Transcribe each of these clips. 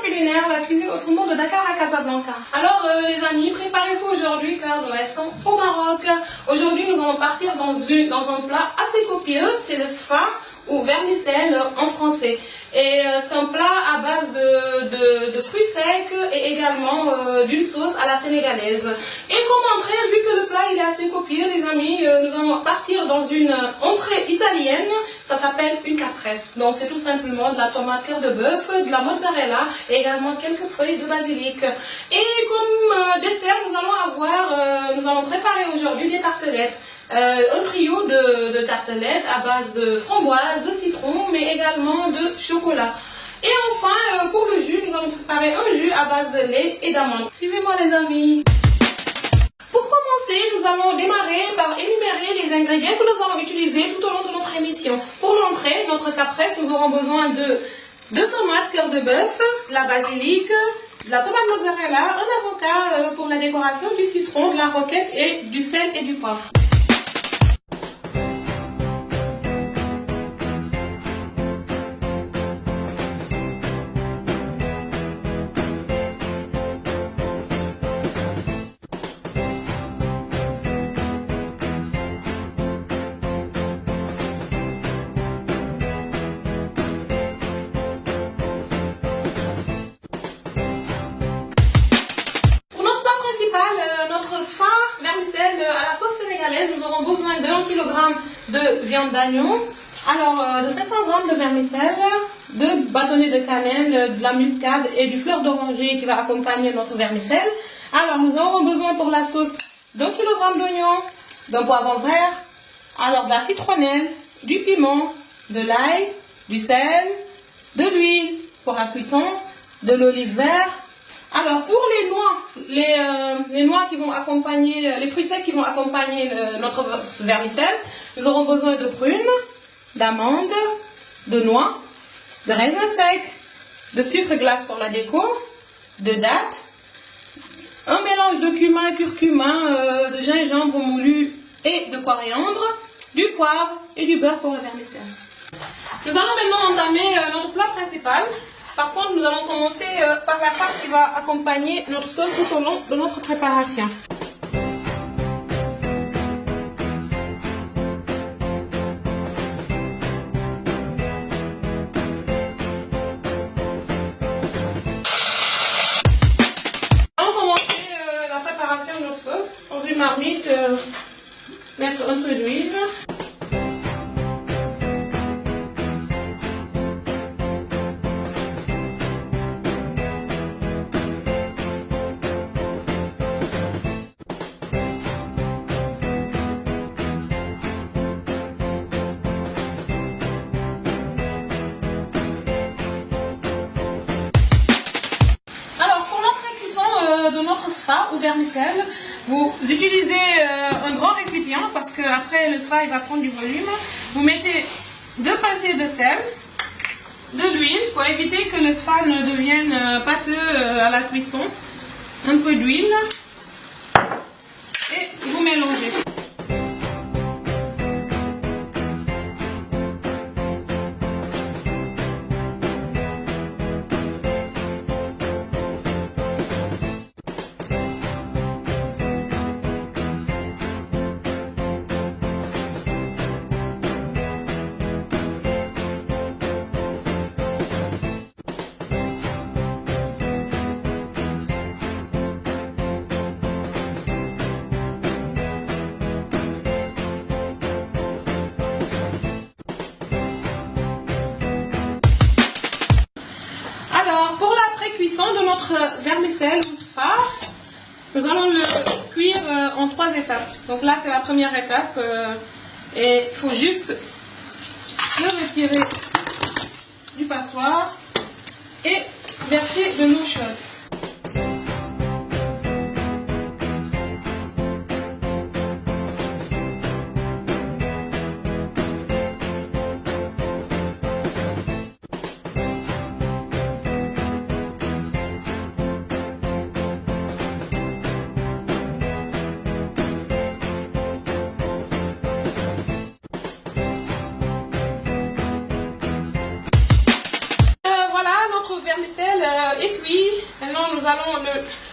culinaire, la cuisine autrement de Dakar à Casablanca. Alors les amis, préparez-vous aujourd'hui car nous restons au Maroc. Aujourd'hui nous allons partir dans un plat assez copieux, c'est le sfa ou vermicelle en français. Et c'est un plat à base de fruits secs et également d'une sauce à la sénégalaise. Et comme entrée, vu que le plat il est assez copieux les amis, nous allons partir dans une entrée italienne, ça s'appelle une caprese. Donc c'est tout simplement de la tomate cœur de bœuf, de la mozzarella et également quelques feuilles de basilic. Et comme dessert, nous allons préparer aujourd'hui des tartelettes. Un trio de tartelettes à base de framboise, de citron, mais également de chocolat. Et enfin, pour le jus, nous allons préparer un jus à base de lait et d'amandes. Suivez-moi les amis. Pour commencer, nous allons démarrer par énumérer les ingrédients que nous allons utiliser tout au long de notre émission. Pour l'entrée, notre caprese, nous aurons besoin de 2 tomates cœur de bœuf, de la basilic, de la tomate mozzarella, un avocat pour la décoration, du citron, de la roquette et du sel et du poivre. À la sauce sénégalaise, nous aurons besoin de 1 kg de viande d'agneau, alors de 500 g de vermicelle, 2 bâtonnets de cannelle, de la muscade et du fleur d'oranger qui va accompagner notre vermicelle. Alors nous aurons besoin pour la sauce d'1 kg d'oignon, d'un poivron vert, alors de la citronnelle, du piment, de l'ail, du sel, de l'huile pour la cuisson, de l'olive verte. Alors pour les noix qui vont accompagner, les fruits secs qui vont accompagner notre vermicelle, nous aurons besoin de prunes, d'amandes, de noix, de raisins secs, de sucre glace pour la déco, de dattes, un mélange de cumin, curcuma, de gingembre moulu et de coriandre, du poivre et du beurre pour le vermicelle. Nous allons maintenant entamer notre plat principal. Par contre, nous allons commencer par la pâte qui va accompagner notre sauce tout au long de notre préparation. On va commencer la préparation de notre sauce. Dans une marmite, mettre un peu d'huile. De notre sfa ou vermicelle, vous utilisez un grand récipient parce que après le sfa il va prendre du volume. Vous mettez 2 pincées de sel, de l'huile pour éviter que le sfa ne devienne pâteux à la cuisson, un peu d'huile et vous mélangez. De notre vermicelle ou sfa, nous allons le cuire en 3 étapes. Donc là c'est la première étape et il faut juste le retirer du passoire et verser de l'eau chaude. vermicelle est nous allons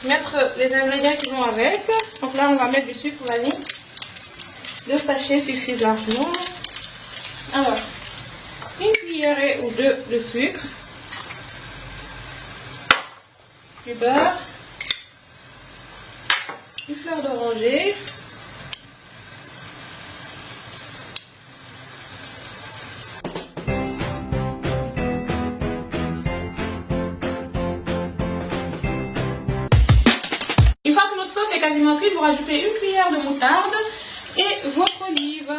mettre les ingrédients qui vont avec. Donc là, on va mettre du sucre vanille. 2 sachets suffisent largement. Alors, une cuillerée ou 2 de sucre, du beurre, une fleur d'oranger, une fois que notre sauce est quasiment cuite, vous rajoutez une cuillère de moutarde et votre olive.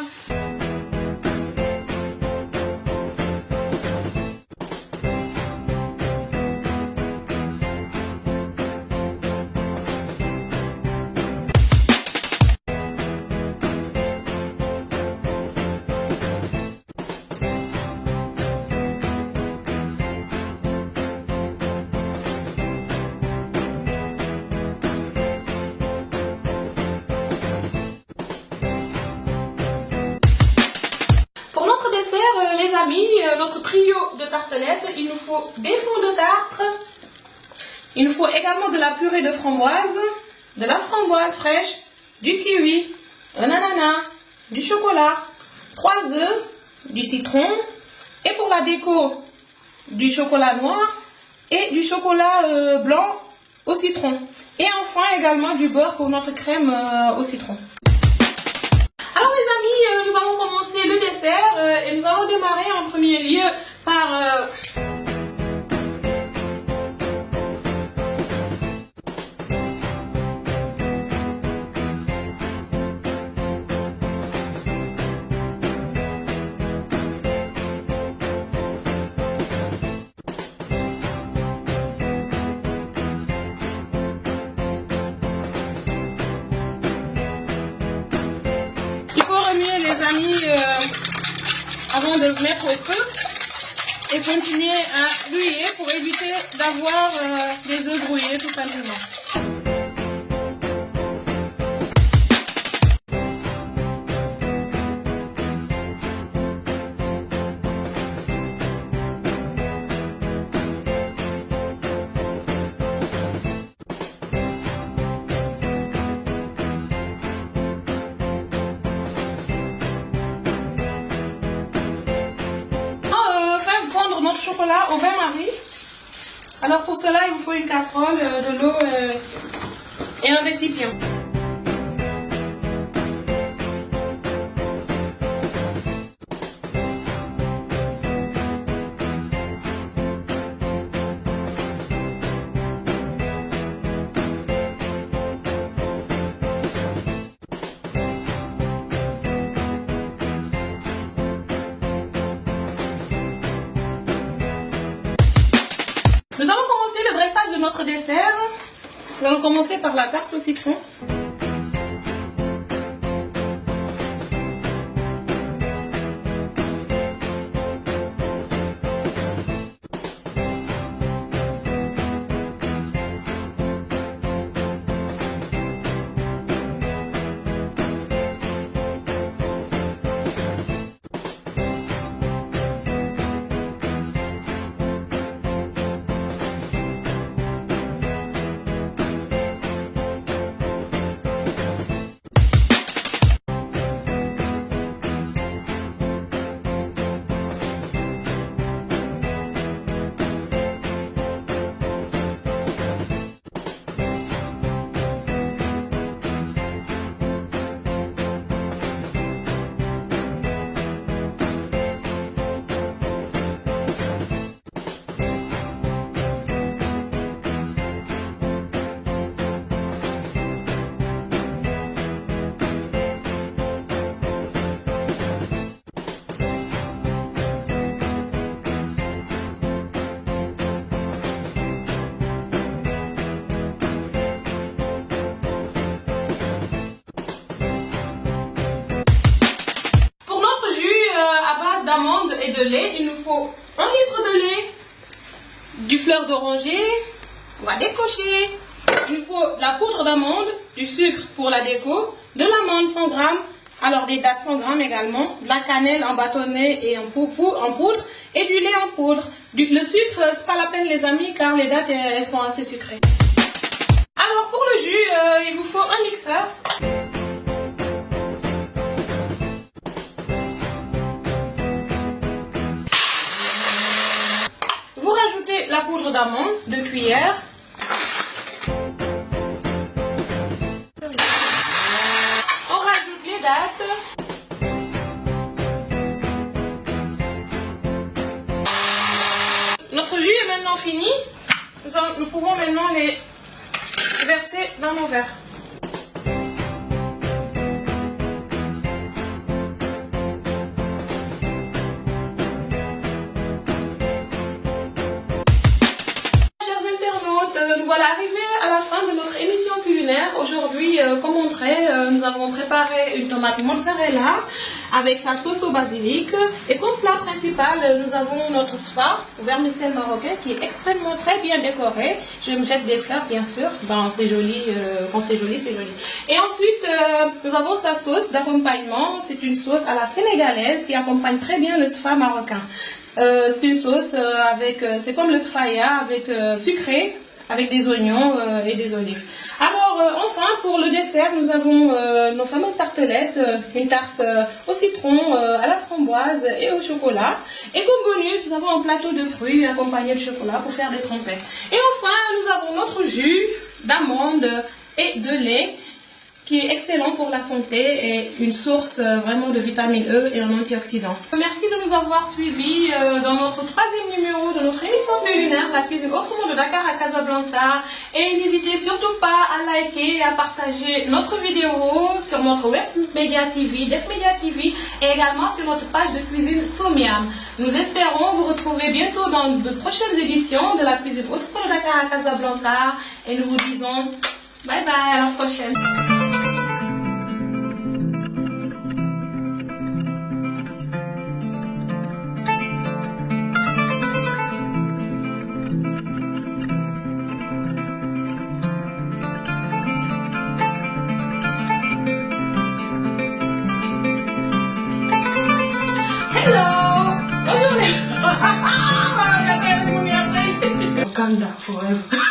Les amis, notre trio de tartelettes, il nous faut des fonds de tartre, il nous faut également de la purée de framboise, de la framboise fraîche, du kiwi, un ananas, du chocolat, 3 œufs, du citron et pour la déco, du chocolat noir et du chocolat blanc au citron. Et enfin également du beurre pour notre crème au citron. Alors les amis, nous allons commencer le dessert et nous allons démarrer en premier lieu par... les amis, avant de le mettre au feu et continuer à bouillir pour éviter d'avoir des œufs brouillés tout simplement. Notre chocolat au bain-marie. Alors pour cela, il vous faut une casserole, de l'eau et un récipient. Nous allons commencer le dressage de notre dessert. Nous allons commencer par la tarte au citron. D'amandes et de lait, il nous faut 1 litre de lait, du fleur d'oranger, on va décocher, il nous faut de la poudre d'amande, du sucre pour la déco, de l'amande 100 g, alors des dattes 100 g également, de la cannelle en bâtonnet et en poudre et du lait en poudre. Le sucre, c'est pas la peine les amis car les dattes elles sont assez sucrées. Alors pour le jus, il vous faut un mixeur. Vous rajoutez la poudre d'amande, 2 cuillères. On rajoute les dattes. Notre jus est maintenant fini. Nous pouvons maintenant les verser dans nos verres. Nous voilà arrivés à la fin de notre émission culinaire. Aujourd'hui, comme montré, nous avons préparé une tomate mozzarella avec sa sauce au basilic. Et comme plat principal, nous avons notre sfa, vermicelle marocain, qui est extrêmement très bien décoré. Je me jette des fleurs, bien sûr. Ben, c'est joli, quand c'est joli, c'est joli. Et ensuite, nous avons sa sauce d'accompagnement. C'est une sauce à la sénégalaise qui accompagne très bien le sfa marocain. C'est une sauce avec, c'est comme le tfaya, avec sucré, avec des oignons et des olives. Alors enfin pour le dessert, nous avons nos fameuses tartelettes, une tarte au citron, à la framboise et au chocolat. Et comme bonus, nous avons un plateau de fruits accompagné de chocolat pour faire des trompettes. Et enfin, nous avons notre jus d'amande et de lait qui est excellent pour la santé et une source vraiment de vitamine E et un antioxydant. Merci de nous avoir suivis dans notre 3e numéro de notre émission culinaire, la cuisine autrement de Dakar à Casablanca. Et n'hésitez surtout pas à liker et à partager notre vidéo sur notre web Média TV, Def Média TV, et également sur notre page de cuisine Somiam. Nous espérons vous retrouver bientôt dans de prochaines éditions de la cuisine autrement de Dakar à Casablanca. Et nous vous disons bye bye, à la prochaine. Hello! Bonjour! Wakanda forever.